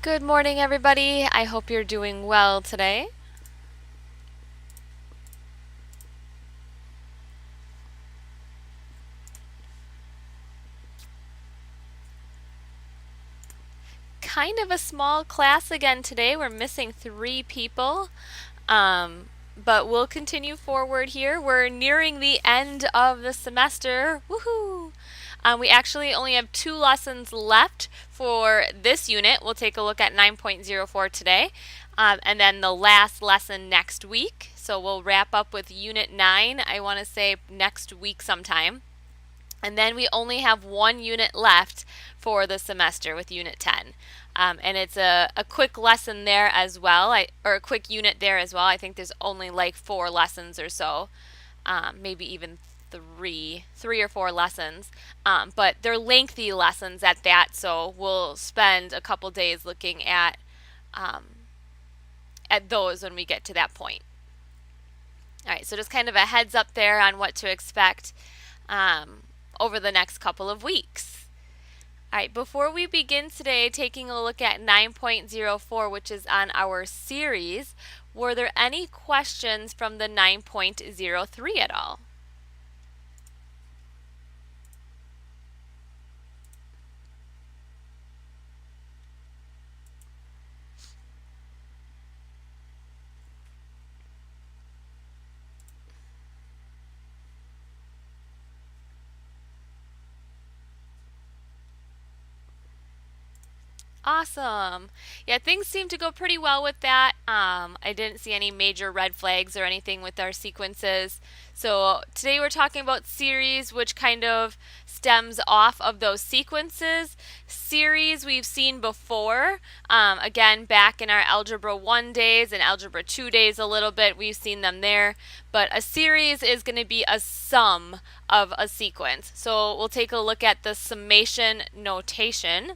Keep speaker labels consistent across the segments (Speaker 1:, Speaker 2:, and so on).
Speaker 1: Good morning, everybody. I hope you're doing well today. Kind of a small class again today. We're missing 3 people, but we'll continue forward here. We're nearing the end of the semester. Woohoo! We actually only have 2 lessons left for this unit. We'll take a look at 9.04 today, and then the last lesson next week. So we'll wrap up with Unit 9, I want to say next week sometime. And then we only have 1 unit left for the semester with Unit 10. And it's a quick lesson there as well, or a quick unit there as well. I think there's only like 4 lessons or so, maybe even three or 4 lessons. But they're lengthy lessons at that, so we'll spend a couple days looking at those when we get to that point. All right, so just kind of a heads up there on what to expect over the next couple of weeks. All right, before we begin today taking a look at 9.04, which is on our series, were there any questions from the 9.03 at all? Awesome. Yeah, things seem to go pretty well with that. I didn't see any major red flags or anything with our sequences. So today we're talking about series, which kind of stems off of those sequences. Series we've seen before. Again, back in our Algebra 1 days and Algebra 2 days a little bit, we've seen them there. But a series is going to be a sum of a sequence. So we'll take a look at the summation notation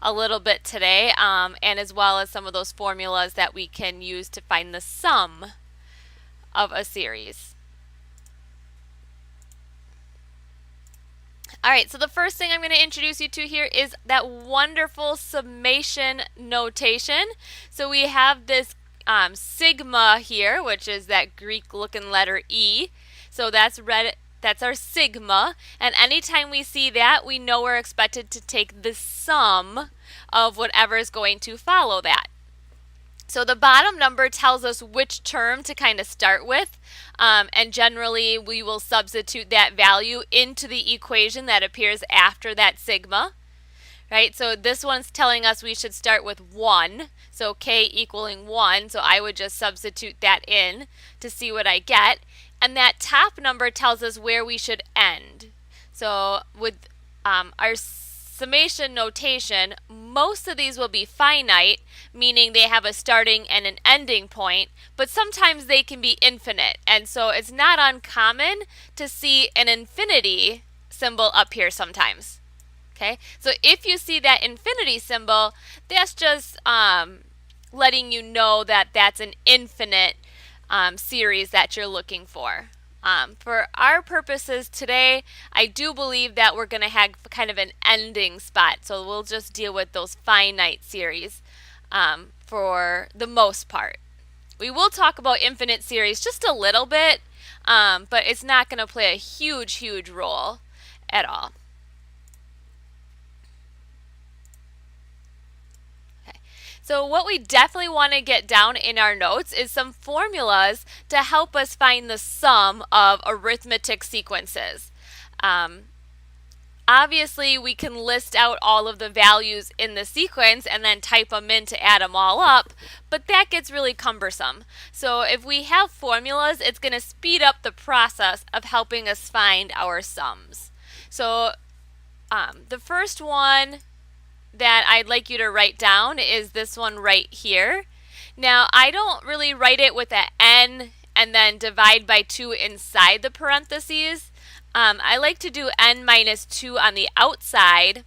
Speaker 1: a little bit today, and as well as some of those formulas that we can use to find the sum of a series. All right, so the first thing I'm going to introduce you to here is that wonderful summation notation. So we have this sigma here, which is that Greek looking letter E. So that's our sigma, and anytime we see that, we know we're expected to take the sum of whatever is going to follow that. So the bottom number tells us which term to kind of start with, and generally we will substitute that value into the equation that appears after that sigma. Right, so this one's telling us we should start with 1, so k equaling 1, so I would just substitute that in to see what I get. And that top number tells us where we should end. So with our summation notation, most of these will be finite, meaning they have a starting and an ending point, but sometimes they can be infinite. And so it's not uncommon to see an infinity symbol up here sometimes. Okay, so if you see that infinity symbol, that's just letting you know that that's an infinite series that you're looking for. For our purposes today, I do believe that we're going to have kind of an ending spot, so we'll just deal with those finite series for the most part. We will talk about infinite series just a little bit, but it's not going to play a huge role at all. So what we definitely want to get down in our notes is some formulas to help us find the sum of arithmetic sequences. Obviously, we can list out all of the values in the sequence and then type them in to add them all up, but that gets really cumbersome. So if we have formulas, it's going to speed up the process of helping us find our sums. So the first one that I'd like you to write down is this one right here. Now, I don't really write it with an n and then divide by 2 inside the parentheses. I like to do n minus 2 on the outside,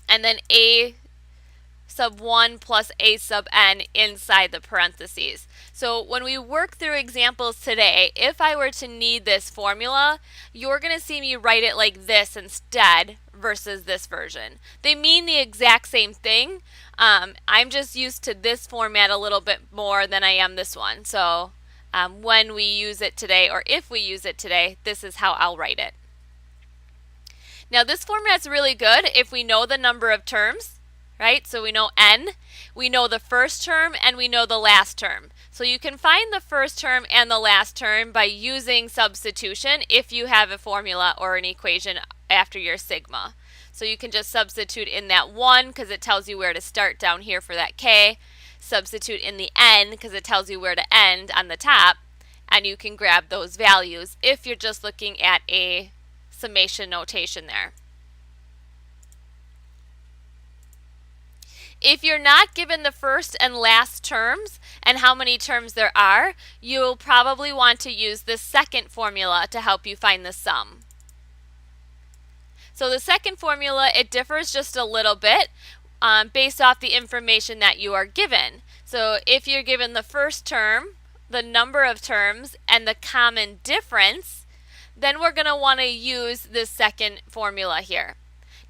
Speaker 1: and then a sub 1 plus a sub n inside the parentheses. So when we work through examples today, if I were to need this formula, you're going to see me write it like this instead versus this version. They mean the exact same thing, I'm just used to this format a little bit more than I am this one. So when we use it today, or if we use it today, this is how I'll write it. Now this format's really good if we know the number of terms, right? So we know n, we know the first term, and we know the last term. So you can find the first term and the last term by using substitution if you have a formula or an equation after your sigma. So you can just substitute in that 1 because it tells you where to start down here for that k. Substitute in the n because it tells you where to end on the top. And you can grab those values if you're just looking at a summation notation there. If you're not given the first and last terms and how many terms there are, you'll probably want to use the second formula to help you find the sum. So the second formula, it differs just a little bit based off the information that you are given. So if you're given the first term, the number of terms, and the common difference, then we're going to want to use this second formula here.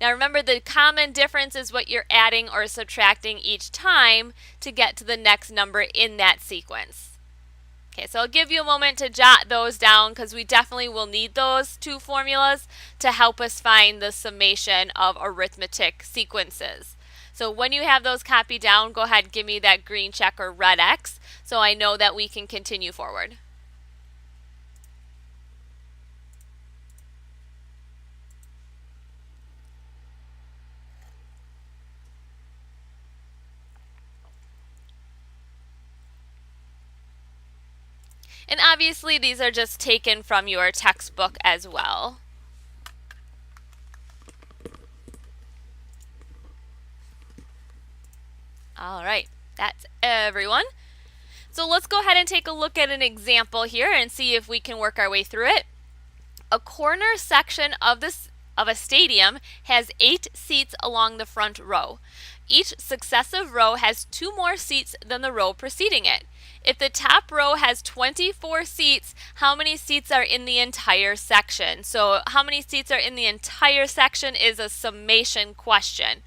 Speaker 1: Now remember, the common difference is what you're adding or subtracting each time to get to the next number in that sequence. Okay, so I'll give you a moment to jot those down because we definitely will need those two formulas to help us find the summation of arithmetic sequences. So when you have those copied down, go ahead and give me that green check or red X so I know that we can continue forward. And obviously these are just taken from your textbook as well. All right, that's everyone. So let's go ahead and take a look at an example here and see if we can work our way through it. A corner section of a stadium has 8 seats along the front row. Each successive row has 2 more seats than the row preceding it. If the top row has 24 seats, how many seats are in the entire section? So how many seats are in the entire section is a summation question.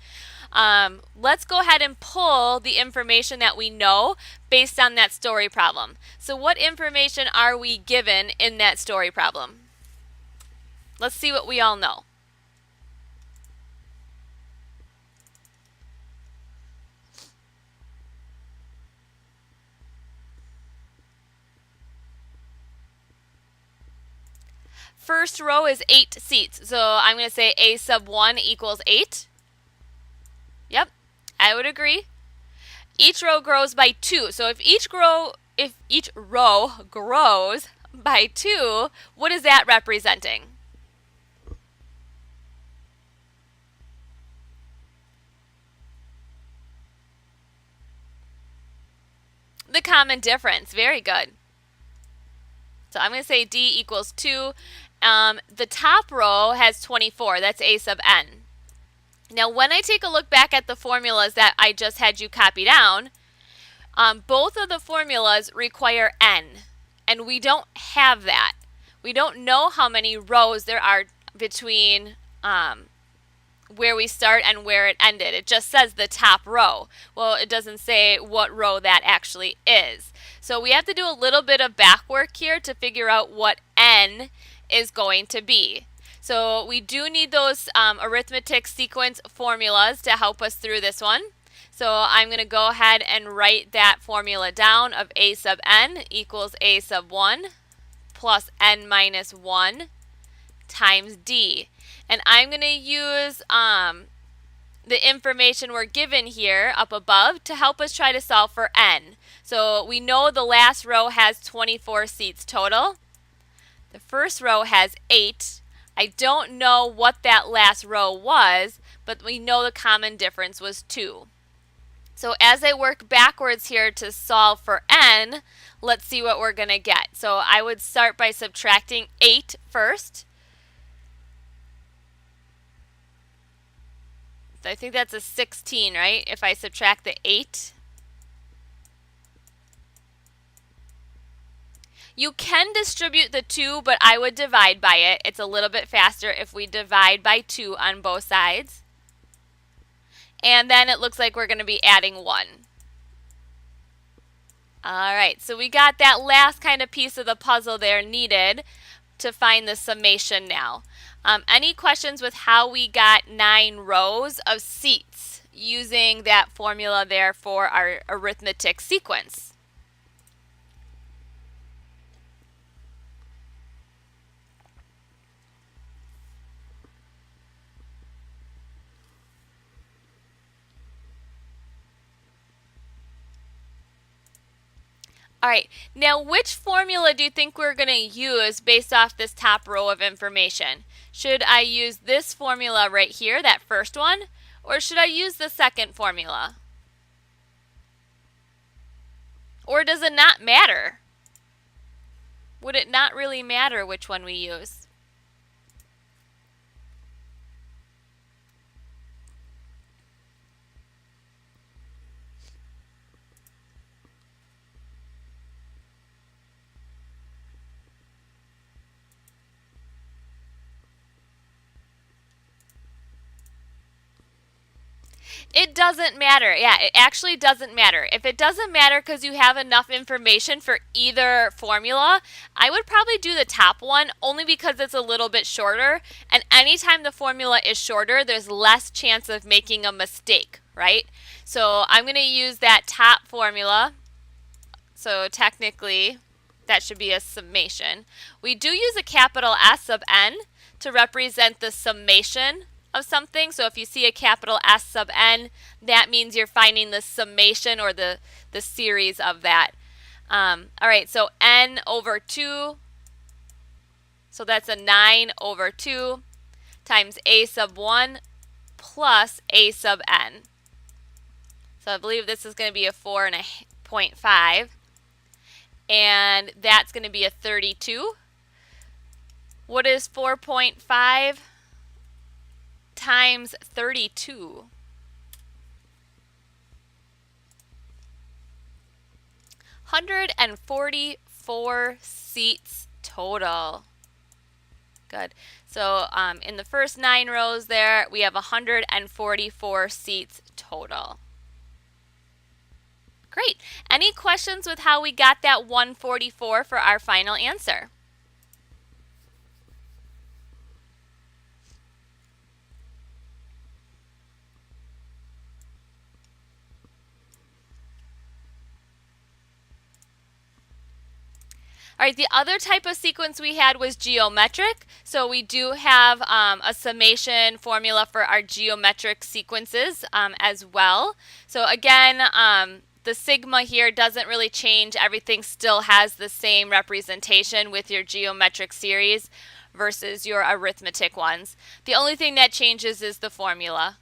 Speaker 1: Let's go ahead and pull the information that we know based on that story problem. So what information are we given in that story problem? Let's see what we all know. First row is 8 seats, so I'm going to say A sub 1 equals 8. Yep, I would agree. Each row grows by 2, so if each row grows by 2, what is that representing? The common difference. Very good. So I'm going to say D equals 2. The top row has 24. That's A sub n. Now when I take a look back at the formulas that I just had you copy down, both of the formulas require n. And we don't have that. We don't know how many rows there are between where we start and where it ended. It just says the top row. Well, it doesn't say what row that actually is. So we have to do a little bit of back work here to figure out what n is going to be. So we do need those arithmetic sequence formulas to help us through this one. So I'm going to go ahead and write that formula down of A sub n equals A sub 1 plus n minus 1 times D. And I'm going to use the information we're given here up above to help us try to solve for n. So we know the last row has 24 seats total. The first row has 8. I don't know what that last row was, but we know the common difference was 2. So as I work backwards here to solve for n, let's see what we're going to get. So I would start by subtracting 8 first. So I think that's a 16, right? If I subtract the 8. You can distribute the 2, but I would divide by it. It's a little bit faster if we divide by 2 on both sides. And then it looks like we're going to be adding 1. All right, so we got that last kind of piece of the puzzle there needed to find the summation now. Any questions with how we got 9 rows of seats using that formula there for our arithmetic sequence? All right, now which formula do you think we're going to use based off this top row of information? Should I use this formula right here, that first one, or should I use the second formula? Or does it not matter? Would it not really matter which one we use? It doesn't matter. Yeah, it actually doesn't matter. If it doesn't matter because you have enough information for either formula, I would probably do the top one only because it's a little bit shorter. And anytime the formula is shorter, there's less chance of making a mistake, right? So I'm going to use that top formula. So technically, that should be a summation. We do use a capital S sub n to represent the summation of something. So if you see a capital S sub n, that means you're finding the summation or the series of that. All right, so n over 2, so that's a 9 over 2 times a sub 1 plus a sub n. So I believe this is going to be a 4.5, and that's going to be a 32. What is 4.5 times 32? 144 seats total. Good. So in the first 9 rows there, we have 144 seats total. Great. Any questions with how we got that 144 for our final answer? All right, the other type of sequence we had was geometric. So we do have a summation formula for our geometric sequences as well. So again, the sigma here doesn't really change. Everything still has the same representation with your geometric series versus your arithmetic ones. The only thing that changes is the formula.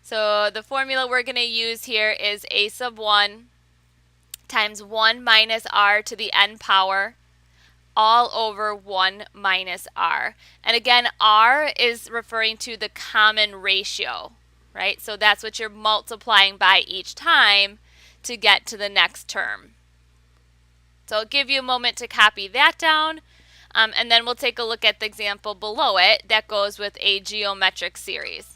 Speaker 1: So the formula we're going to use here is a sub 1 times 1 minus r to the n power all over 1 minus r. And again, r is referring to the common ratio, right? So that's what you're multiplying by each time to get to the next term. So I'll give you a moment to copy that down, and then we'll take a look at the example below it that goes with a geometric series.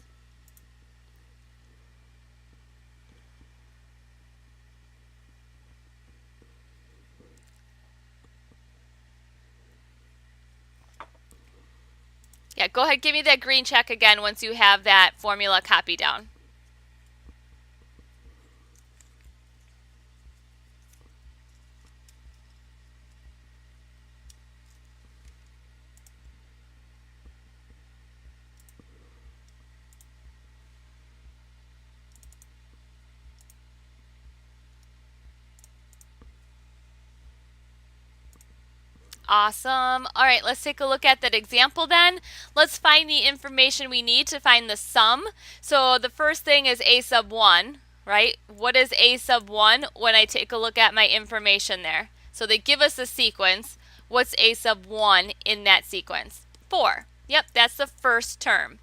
Speaker 1: Yeah, go ahead, give me that green check again once you have that formula copied down. Awesome. All right, let's take a look at that example then. Let's find the information we need to find the sum. So the first thing is a sub 1, right? What is a sub 1 when I take a look at my information there? So they give us a sequence. What's a sub 1 in that sequence? 4. Yep, that's the first term.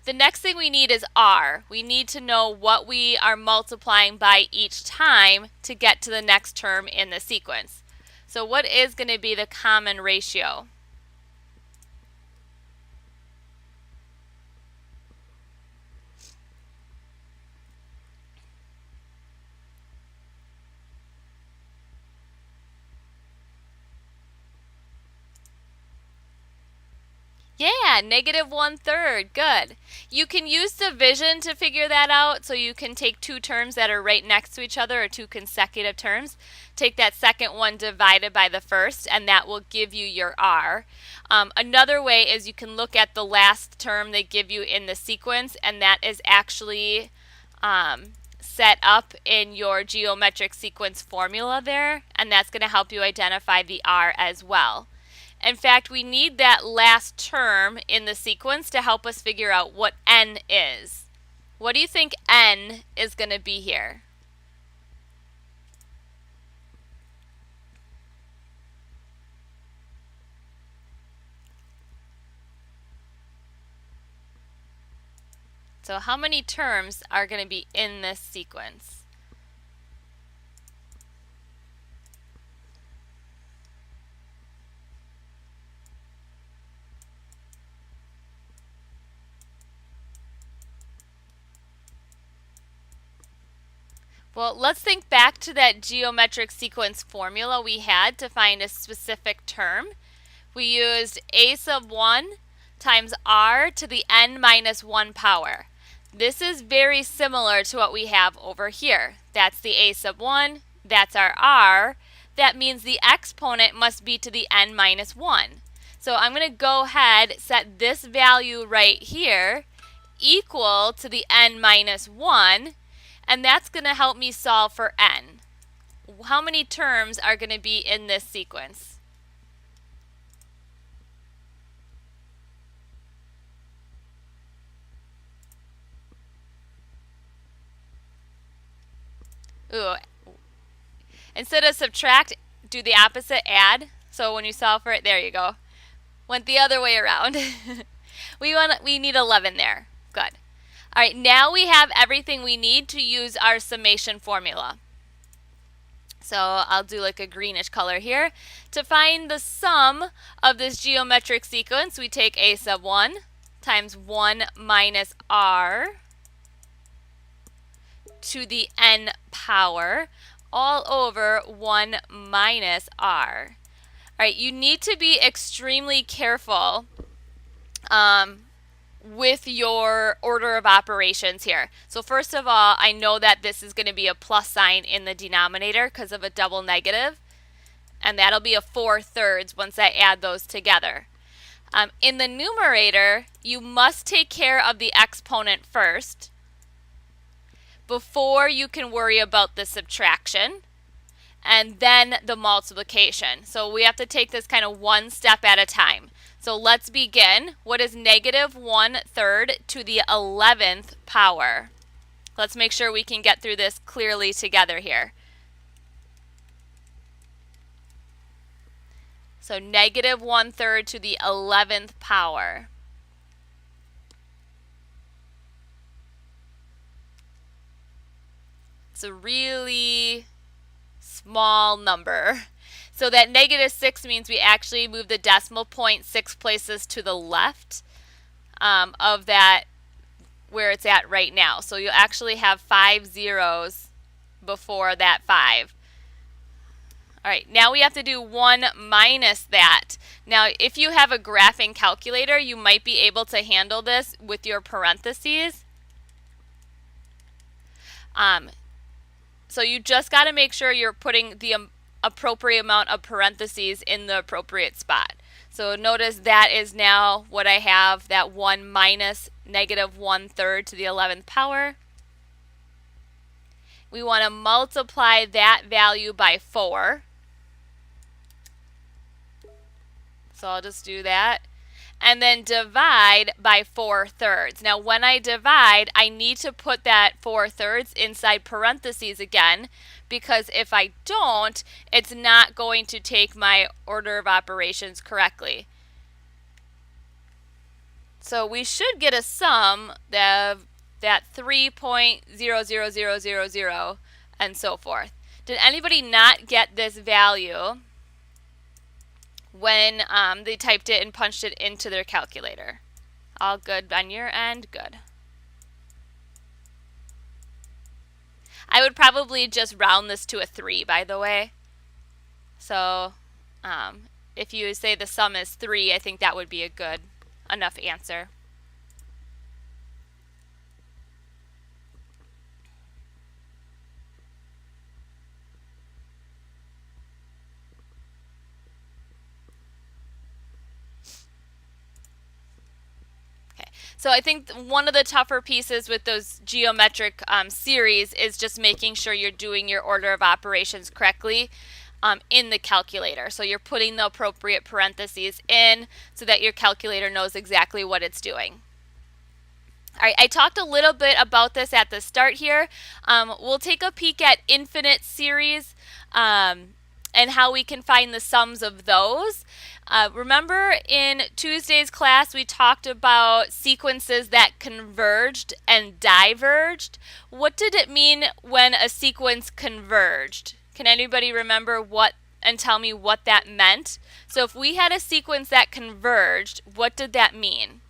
Speaker 1: The next thing we need is r. We need to know what we are multiplying by each time to get to the next term in the sequence. So what is going to be the common ratio? Yeah, negative 1/3. Good. You can use division to figure that out. So you can take two terms that are right next to each other, or two consecutive terms. Take that second one divided by the first, and that will give you your r. Another way is you can look at the last term they give you in the sequence, and that is actually set up in your geometric sequence formula there, and that's going to help you identify the r as well. In fact, we need that last term in the sequence to help us figure out what n is. What do you think n is going to be here? So how many terms are going to be in this sequence? Well, let's think back to that geometric sequence formula we had to find a specific term. We used a sub 1 times r to the n minus 1 power. This is very similar to what we have over here. That's the a sub 1, that's our r. That means the exponent must be to the n minus 1. So I'm going to go ahead, set this value right here equal to the n minus 1, and that's going to help me solve for n. How many terms are going to be in this sequence? Ooh. Instead of subtract, do the opposite, add. So when you solve for it, there you go. Went the other way around. we need 11 there. Good. All right, now we have everything we need to use our summation formula. So I'll do like a greenish color here. To find the sum of this geometric sequence, we take a sub 1 times 1 minus r to the n power all over 1 minus r. All right, you need to be extremely careful with your order of operations here. So first of all, I know that this is going to be a plus sign in the denominator because of a double negative, and that'll be a 4/3 once I add those together. In the numerator, you must take care of the exponent first before you can worry about the subtraction and then the multiplication. So we have to take this kind of one step at a time. So let's begin. What is negative 1/3 to the 11th power? Let's make sure we can get through this clearly together here. So negative 1/3 to the 11th power. It's a really small number. So that negative 6 means we actually move the decimal point 6 places to the left of that where it's at right now. So you'll actually have 5 zeros before that 5. All right, now we have to do 1 minus that. Now, if you have a graphing calculator, you might be able to handle this with your parentheses. So you just got to make sure you're putting the appropriate amount of parentheses in the appropriate spot. So notice that is now what I have, that 1 minus negative 1/3 to the 11th power. We want to multiply that value by 4. So I'll just do that. And then divide by 4/3. Now when I divide, I need to put that 4/3 inside parentheses again, because if I don't, it's not going to take my order of operations correctly. So we should get a sum of that 3.00000 and so forth. Did anybody not get this value when they typed it and punched it into their calculator? All good on your end? Good. I would probably just round this to a 3, by the way. So if you say the sum is 3, I think that would be a good enough answer. So I think one of the tougher pieces with those geometric series is just making sure you're doing your order of operations correctly in the calculator. So you're putting the appropriate parentheses in so that your calculator knows exactly what it's doing. All right, I talked a little bit about this at the start here. We'll take a peek at infinite series and how we can find the sums of those. Remember in Tuesday's class we talked about sequences that converged and diverged. What did it mean when a sequence converged? Can anybody remember what and tell me what that meant? So if we had a sequence that converged, what did that mean?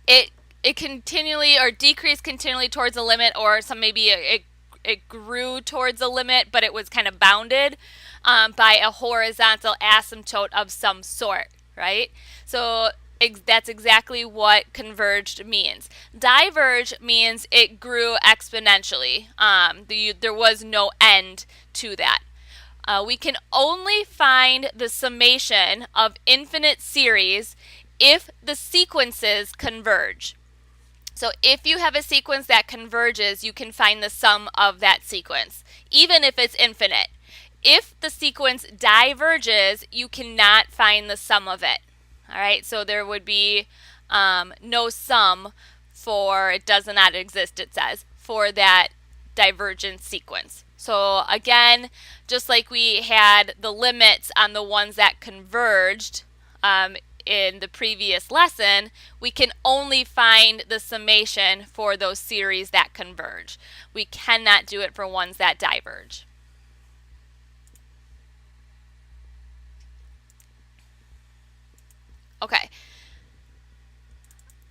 Speaker 1: It continually or decreased continually towards a limit, or some maybe it grew towards a limit, but it was kind of bounded by a horizontal asymptote of some sort, right? So that's exactly what converged means. Diverge means it grew exponentially. There was no end to that. We can only find the summation of infinite series if the sequences converge. So if you have a sequence that converges, you can find the sum of that sequence, even if it's infinite. If the sequence diverges, you cannot find the sum of it. All right, so there would be no sum for, it does not exist, it says, for that divergent sequence. So again, just like we had the limits on the ones that converged, in the previous lesson, we can only find the summation for those series that converge. We cannot do it for ones that diverge. Okay.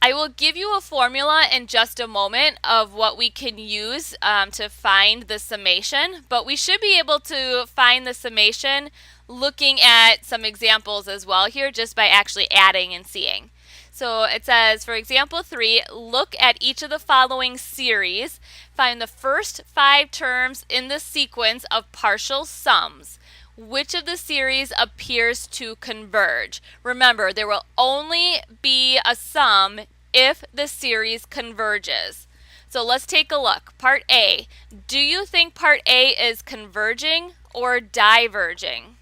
Speaker 1: I will give you a formula in just a moment of what we can use to find the summation, but we should be able to find the summation looking at some examples as well here, just by actually adding and seeing. So it says, for example 3, look at each of the following series. Find the first 5 terms in the sequence of partial sums. Which of the series appears to converge? Remember, there will only be a sum if the series converges. So let's take a look. Part A. Do you think part A is converging or diverging?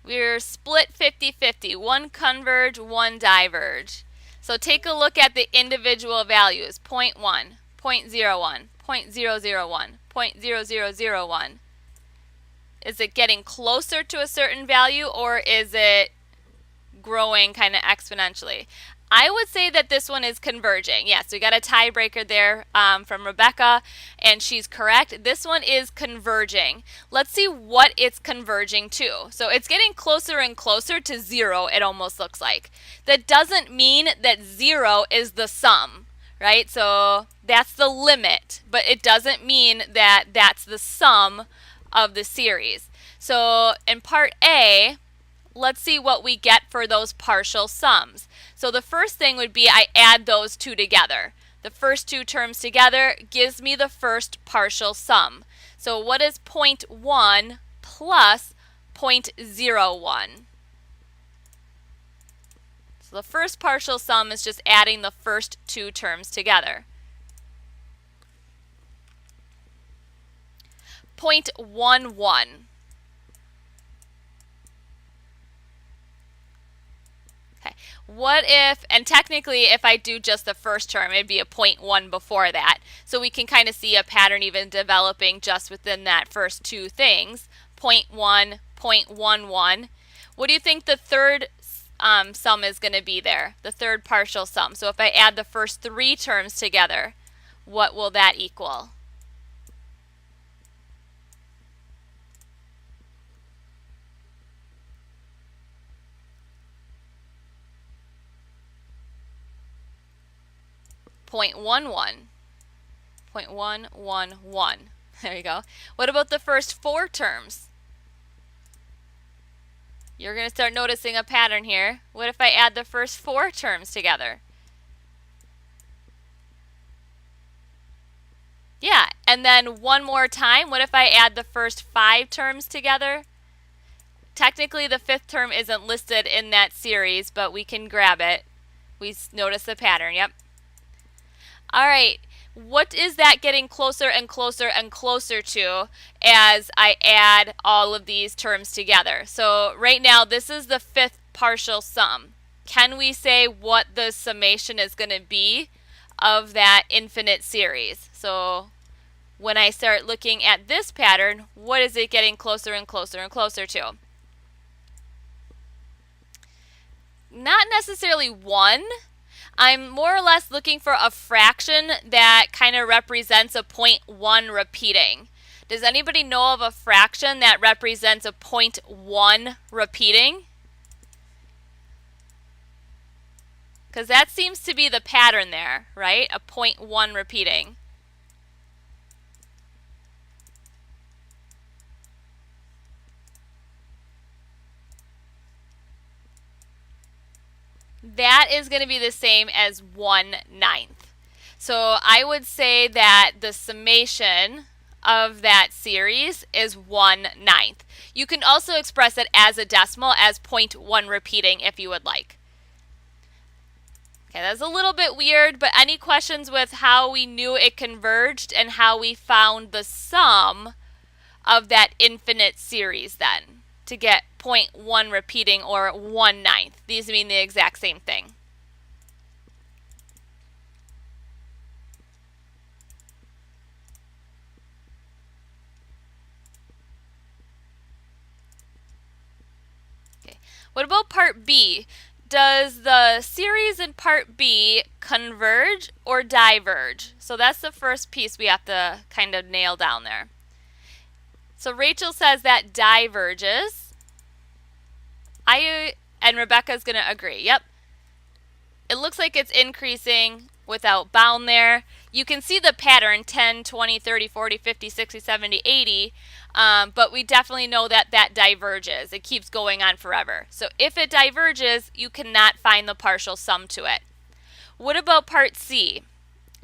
Speaker 1: We're split 50-50. One converge, one diverge. So take a look at the individual values. 0.1, 0.01, 0.001, 0.0001. Is it getting closer to a certain value, or is it growing kind of exponentially? I would say that this one is converging. Yes, we got a tiebreaker there from Rebecca, and she's correct. This one is converging. Let's see what it's converging to. So it's getting closer and closer to 0, it almost looks like. That doesn't mean that 0 is the sum, right? So that's the limit, but it doesn't mean that that's the sum of the series. So in part A, let's see what we get for those partial sums. So the first thing would be I add those two together. The first 2 terms together gives me the first partial sum. So what is 0.1 plus 0.01? So the first partial sum is just adding the first 2 terms together. 0.11. Okay. What if, and technically if I do just the first term, it'd be a 0.1 before that. So we can kind of see a pattern even developing just within that first 2 things. 0.1, 0.11. What do you think the third sum is going to be there? The third partial sum. So if I add the first 3 terms together, what will that equal? 0.11. 0.111. There you go. What about the first 4 terms? You're going to start noticing a pattern here. What if I add the first 4 terms together? Yeah, and then one more time, what if I add the first 5 terms together? Technically, the 5th term isn't listed in that series, but we can grab it. We notice the pattern, yep. All right, what is that getting closer and closer and closer to as I add all of these terms together? So right now, this is the 5th partial sum. Can we say what the summation is going to be of that infinite series? So when I start looking at this pattern, what is it getting closer and closer and closer to? Not necessarily 1. I'm more or less looking for a fraction that kind of represents a 0.1 repeating. Does anybody know of a fraction that represents a 0.1 repeating? Because that seems to be the pattern there, right? A 0.1 repeating. That is going to be the same as 1/9. So I would say that the summation of that series is 1/9. You can also express it as a decimal as 0.1 repeating if you would like. Okay, that's a little bit weird, but any questions with how we knew it converged and how we found the sum of that infinite series then to get 0.1 repeating or 1/9? These mean the exact same thing. Okay. What about part B? Does the series in part B converge or diverge? So that's the first piece we have to kind of nail down there. So Rachel says that diverges. And Rebecca's going to agree. Yep. It looks like it's increasing without bound there. You can see the pattern 10, 20, 30, 40, 50, 60, 70, 80. But we definitely know that that diverges. It keeps going on forever. So if it diverges, you cannot find the partial sum to it. What about part C?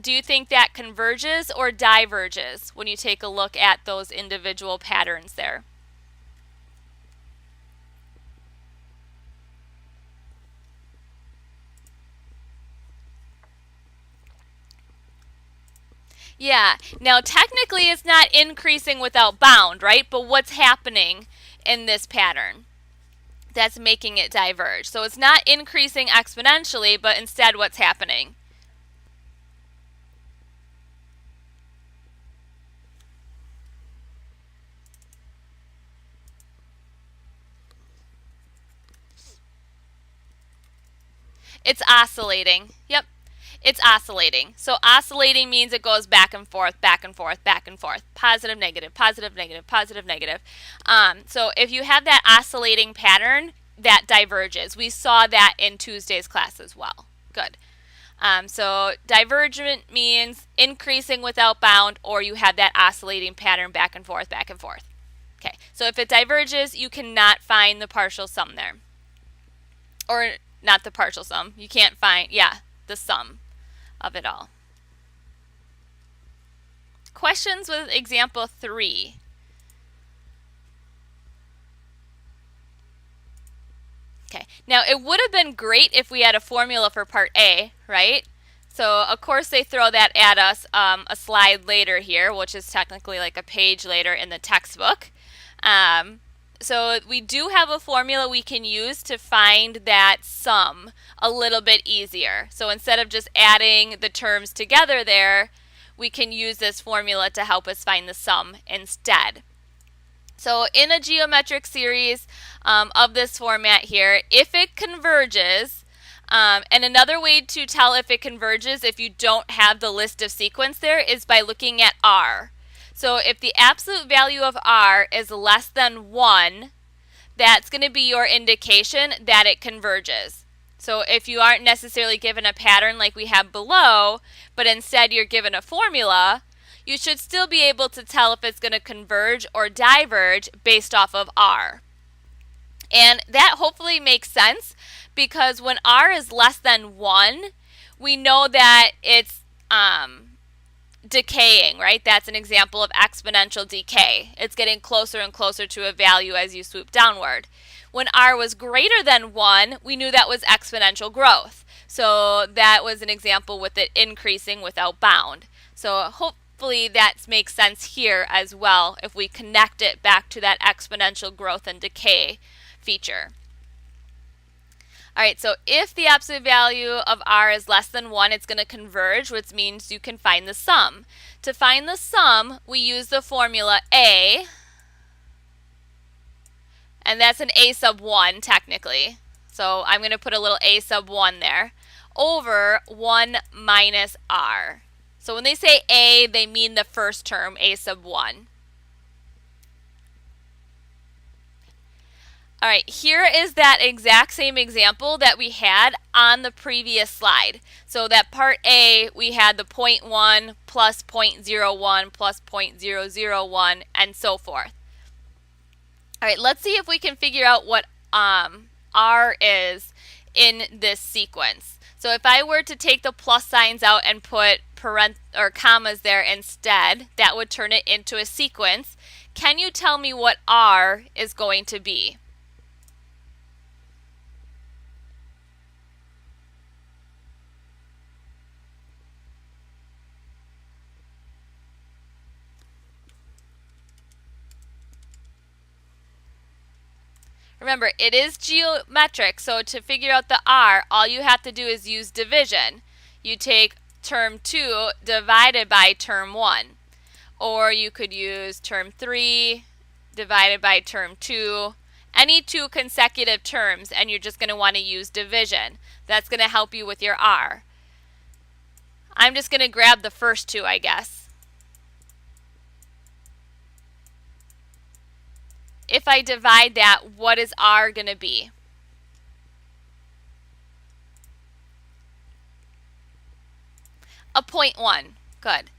Speaker 1: Do you think that converges or diverges when you take a look at those individual patterns there? Yeah, now technically it's not increasing without bound, right? But what's happening in this pattern that's making it diverge? So it's not increasing exponentially, but instead what's happening? It's oscillating. Yep. It's oscillating. So oscillating means it goes back and forth, back and forth, back and forth. Positive, negative, positive, negative, positive, negative. So if you have that oscillating pattern, that diverges. We saw that in Tuesday's class as well. Good. So divergent means increasing without bound, or you have that oscillating pattern back and forth, back and forth. Okay, so if it diverges, you cannot find the partial sum there. Or not the partial sum. You can't find, the sum of it all. Questions with example 3. Okay, now it would have been great if we had a formula for part A, right? So of course they throw that at us a slide later here, which is technically like a page later in the textbook. So we do have a formula we can use to find that sum a little bit easier. So instead of just adding the terms together there, we can use this formula to help us find the sum instead. So in a geometric series of this format here, if it converges, and another way to tell if it converges if you don't have the list of sequence there is by looking at R. So if the absolute value of R is less than 1, that's going to be your indication that it converges. So if you aren't necessarily given a pattern like we have below, but instead you're given a formula, you should still be able to tell if it's going to converge or diverge based off of R. And that hopefully makes sense because when R is less than 1, we know that it's decaying, right? That's an example of exponential decay. It's getting closer and closer to a value as you swoop downward. When R was greater than 1, we knew that was exponential growth. So that was an example with it increasing without bound. So hopefully that makes sense here as well if we connect it back to that exponential growth and decay feature. All right, so if the absolute value of R is less than 1, it's going to converge, which means you can find the sum. To find the sum, we use the formula A, and that's an A sub 1 technically. So I'm going to put a little A sub 1 there, over 1 minus R. So when they say A, they mean the first term, A sub 1. All right, here is that exact same example that we had on the previous slide. So that part A, we had the 0.1 plus 0.01 plus 0.001 and so forth. All right, let's see if we can figure out what R is in this sequence. So if I were to take the plus signs out and put commas there instead, that would turn it into a sequence. Can you tell me what R is going to be? Remember, it is geometric, so to figure out the R, all you have to do is use division. You take term 2 divided by term 1. Or you could use term 3 divided by term 2. Any two consecutive terms, and you're just going to want to use division. That's going to help you with your R. I'm just going to grab the first two, I guess. If I divide that, what is R going to be? A 0.1. Good.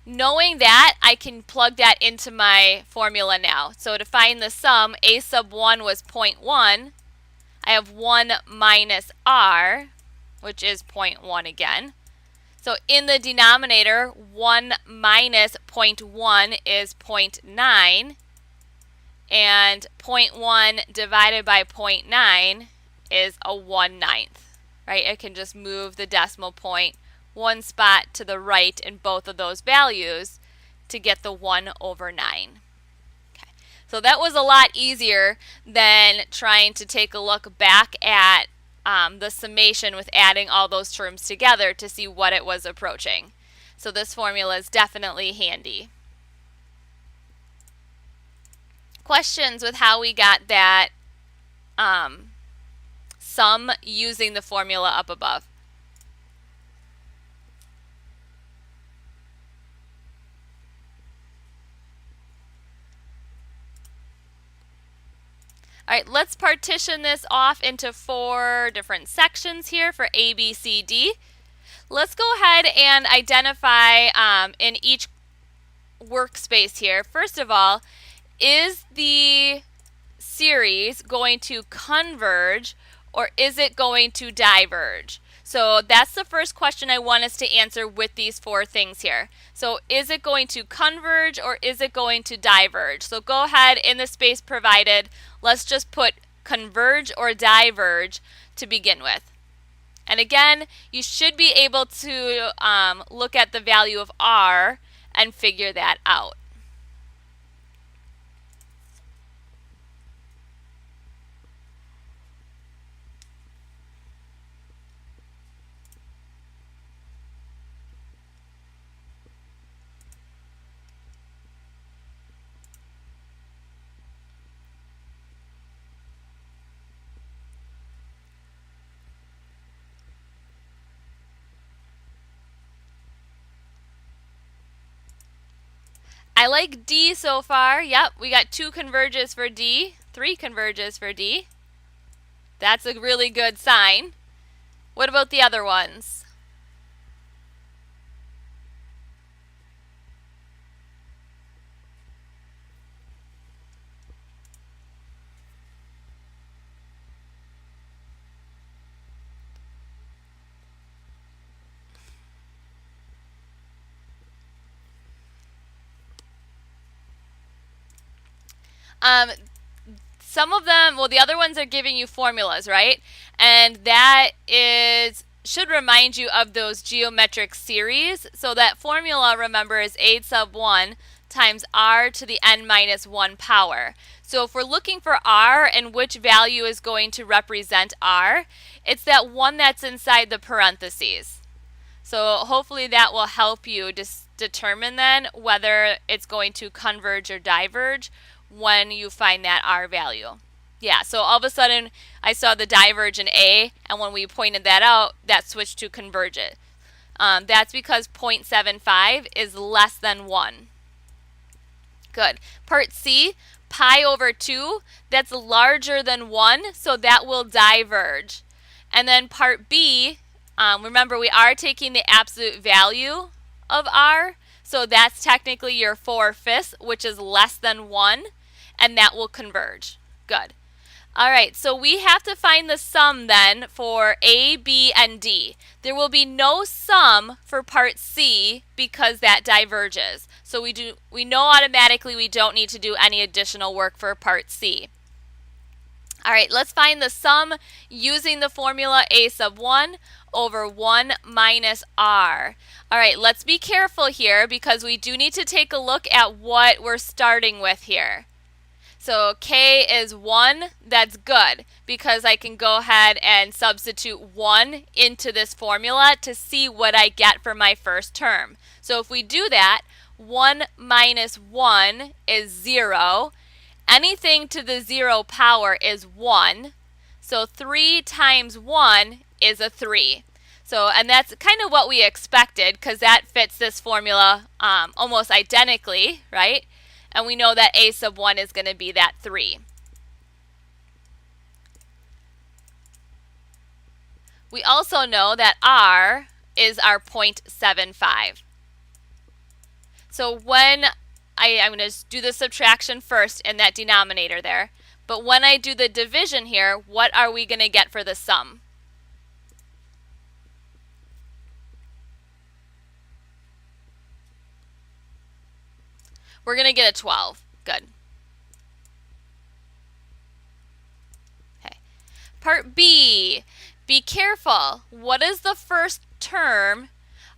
Speaker 1: Knowing that, I can plug that into my formula now. So to find the sum, A sub 1 was 0.1. I have 1 minus R, which is 0.1 again. So in the denominator, 1 minus 0.1 is 0.9. And 0.1 divided by 0.9 is a 1/9, right? I can just move the decimal point one spot to the right in both of those values to get the 1/9. Okay. So that was a lot easier than trying to take a look back at the summation with adding all those terms together to see what it was approaching. So this formula is definitely handy. Questions with how we got that sum using the formula up above? All right, let's partition this off into 4 different sections here for A, B, C, D. Let's go ahead and identify in each workspace here. First of all, is the series going to converge or is it going to diverge? So that's the first question I want us to answer with these 4 things here. So is it going to converge or is it going to diverge? So go ahead in the space provided, let's just put converge or diverge to begin with. And again, you should be able to look at the value of R and figure that out. I like D so far. Yep, we got 2 converges for D, 3 converges for D. That's a really good sign. What about the other ones? Um, some of them, well, the other ones are giving you formulas, right? And that should remind you of those geometric series. So that formula, remember, is a sub 1 times r to the n minus 1 power. So if we're looking for r and which value is going to represent r, it's that one that's inside the parentheses. So hopefully that will help you determine then whether it's going to converge or diverge when you find that r value. Yeah, so all of a sudden I saw the diverge in A, and when we pointed that out, that switched to converge it. That's because 0.75 is less than 1. Good. Part C, pi over 2, that's larger than 1, so that will diverge. And then part B, remember we are taking the absolute value of r, so that's technically your 4/5, which is less than 1, and that will converge. Good. All right, so we have to find the sum then for A, B, and D. There will be no sum for part C because that diverges. So we know automatically we don't need to do any additional work for part C. All right, let's find the sum using the formula a sub 1 over 1 minus r. All right, let's be careful here because we do need to take a look at what we're starting with here. So k is 1, that's good because I can go ahead and substitute 1 into this formula to see what I get for my first term. So if we do that, 1 minus 1 is 0. Anything to the 0 power is 1. So 3 times 1 is a 3. So, and that's kind of what we expected because that fits this formula almost identically, right? And we know that a sub 1 is going to be that 3. We also know that r is our 0.75. So when I'm going to do the subtraction first in that denominator there, but when I do the division here, what are we going to get for the sum? We're going to get a 12. Good. Okay. Part B. Be careful. What is the first term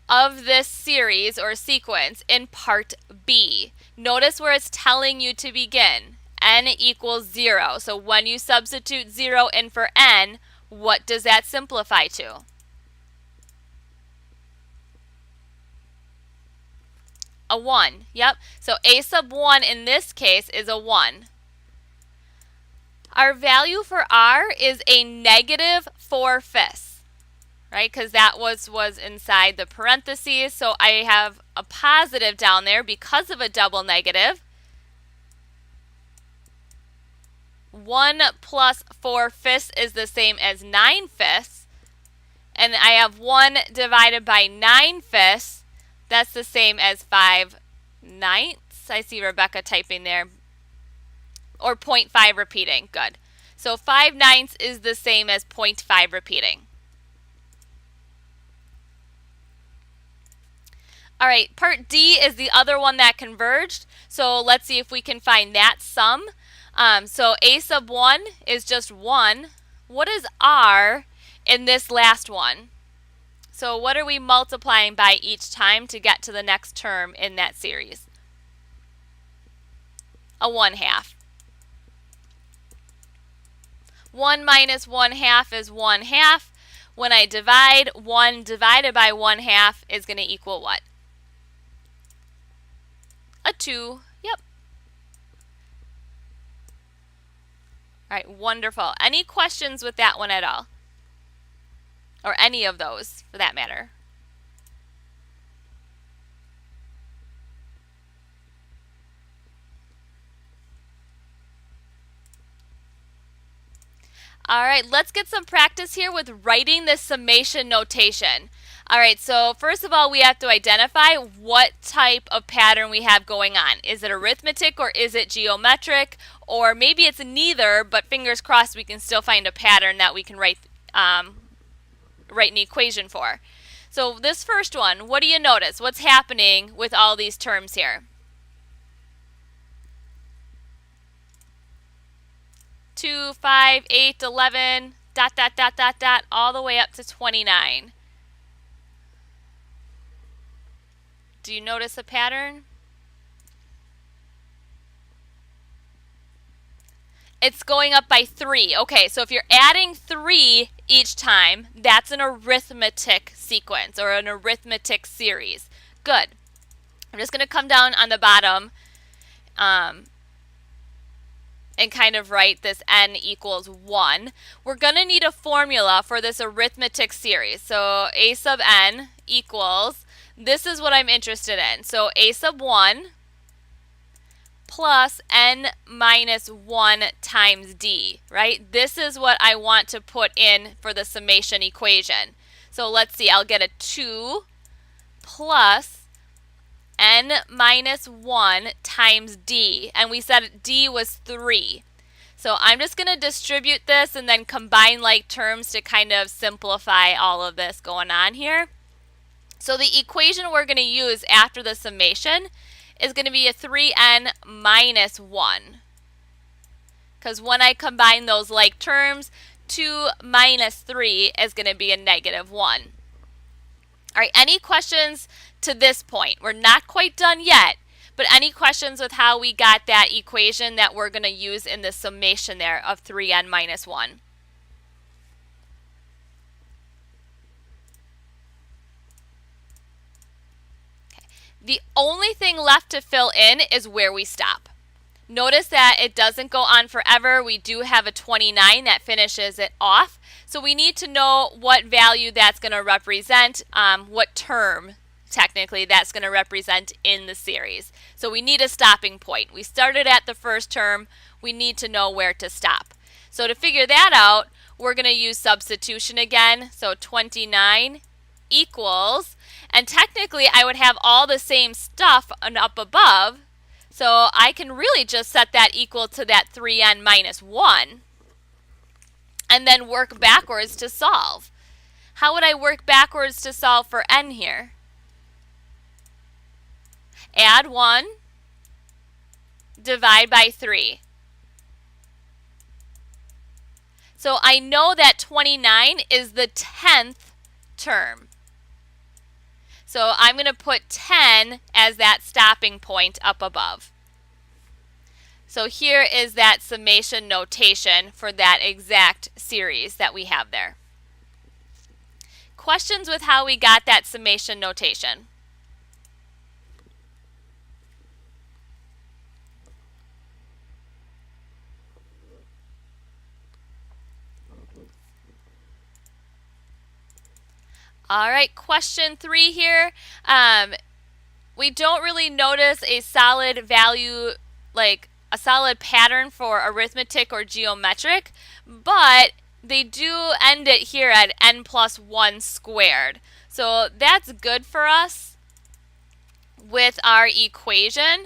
Speaker 1: of this series or sequence in part B? Notice where it's telling you to begin. N equals 0. So when you substitute 0 in for n, what does that simplify to? A 1. Yep. So a sub 1 in this case is a 1. Our value for r is a negative 4/5, right? Because that was inside the parentheses. So I have a positive down there because of a double negative. 1 plus 4/5 is the same as 9/5. And I have 1 divided by 9/5. That's the same as 5/9. I see Rebecca typing there. Or 0.5 repeating. Good. So 5/9 is the same as 0.5 repeating. All right, part D is the other one that converged. So let's see if we can find that sum. So a sub 1 is just 1. What is r in this last one? So what are we multiplying by each time to get to the next term in that series? A 1/2. 1 minus 1/2 is 1/2. When I divide, 1 divided by 1/2 is going to equal what? A 2. Yep. All right, wonderful. Any questions with that one at all? Or any of those, for that matter? All right, let's get some practice here with writing the summation notation. All right, so first of all, we have to identify what type of pattern we have going on. Is it arithmetic or is it geometric? Or maybe it's neither, but fingers crossed we can still find a pattern that we can write an equation for. So this first one, what do you notice? What's happening with all these terms here? 2, 5, 8, 11, dot, dot, dot, dot, dot, all the way up to 29. Do you notice a pattern? It's going up by 3. Okay, so if you're adding 3 each time, that's an arithmetic sequence or an arithmetic series. Good. I'm just going to come down on the bottom and kind of write this n equals 1. We're going to need a formula for this arithmetic series. So a sub n equals, this is what I'm interested in. So a sub 1 plus n minus 1 times d, right? This is what I want to put in for the summation equation. So let's see, I'll get a 2 plus n minus 1 times d, and we said d was 3. So I'm just going to distribute this and then combine like terms to kind of simplify all of this going on here. So the equation we're going to use after the summation is going to be a 3n minus 1. Because when I combine those like terms, 2 minus 3 is going to be a negative 1. All right, any questions to this point? We're not quite done yet, but any questions with how we got that equation that we're going to use in the summation there of 3n minus 1? Okay. The only thing left to fill in is where we stop. Notice that it doesn't go on forever. We do have a 29 that finishes it off. So we need to know what value that's going to represent, what term technically that's going to represent in the series. So we need a stopping point. We started at the first term. We need to know where to stop. So to figure that out, we're going to use substitution again. So 29 equals, and technically I would have all the same stuff up above. So I can really just set that equal to that 3n minus 1 and then work backwards to solve. How would I work backwards to solve for n here? Add 1, divide by 3. So I know that 29 is the 10th term. So I'm going to put 10 as that stopping point up above. So here is that summation notation for that exact series that we have there. Questions with how we got that summation notation? All right, question 3 here. We don't really notice a solid value, like a solid pattern for arithmetic or geometric, but they do end it here at n plus 1 squared. So that's good for us with our equation.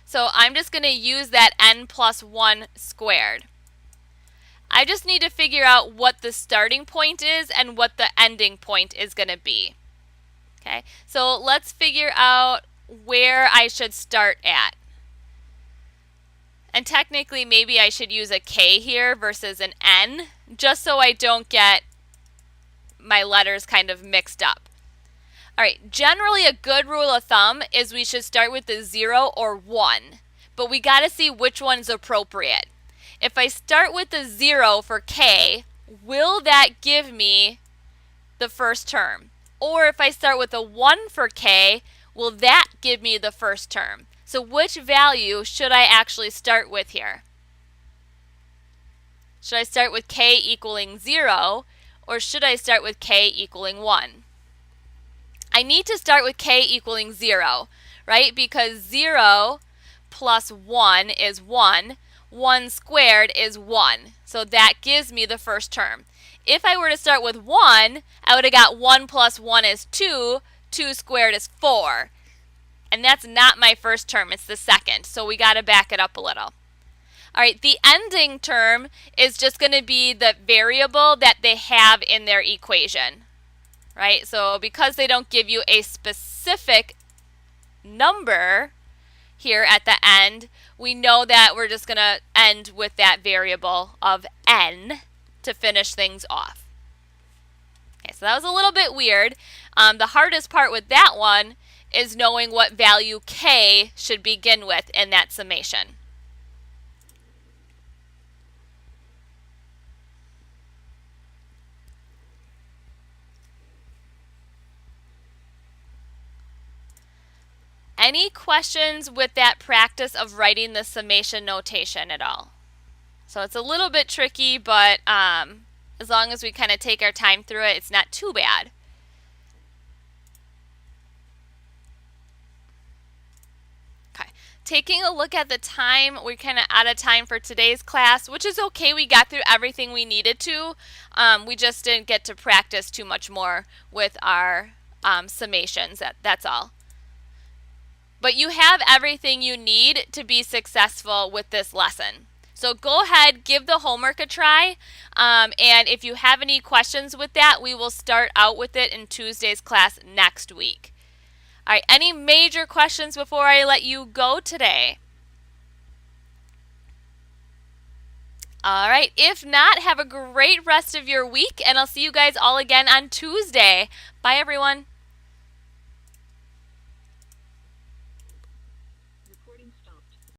Speaker 1: So I'm just going to use that n plus 1 squared. I just need to figure out what the starting point is and what the ending point is going to be. Okay, so let's figure out where I should start at. And technically maybe I should use a k here versus an n, just so I don't get my letters kind of mixed up. All right, generally a good rule of thumb is we should start with the 0 or 1, but we got to see which one's appropriate. If I start with the 0 for k, will that give me the first term? Or if I start with a 1 for k, will that give me the first term? So which value should I actually start with here? Should I start with k equaling 0, or should I start with k equaling 1? I need to start with k equaling 0, right? Because 0 plus 1 is 1. 1 squared is 1. So that gives me the first term. If I were to start with 1, I would have got 1 plus 1 is 2. 2 squared is 4. And that's not my first term, it's the second. So we got to back it up a little. All right, the ending term is just going to be the variable that they have in their equation, right? So because they don't give you a specific number here at the end, we know that we're just going to end with that variable of n to finish things off. Okay, so that was a little bit weird. The hardest part with that one is knowing what value k should begin with in that summation. Any questions with that practice of writing the summation notation at all? So it's a little bit tricky, but as long as we kind of take our time through it, it's not too bad. Okay, taking a look at the time, we're kind of out of time for today's class, which is okay. We got through everything we needed to. We just didn't get to practice too much more with our summations. That's all. But you have everything you need to be successful with this lesson. So go ahead, give the homework a try, and if you have any questions with that, we will start out with it in Tuesday's class next week. All right, any major questions before I let you go today? All right, if not, have a great rest of your week, and I'll see you guys all again on Tuesday. Bye, everyone.
Speaker 2: Recording stopped.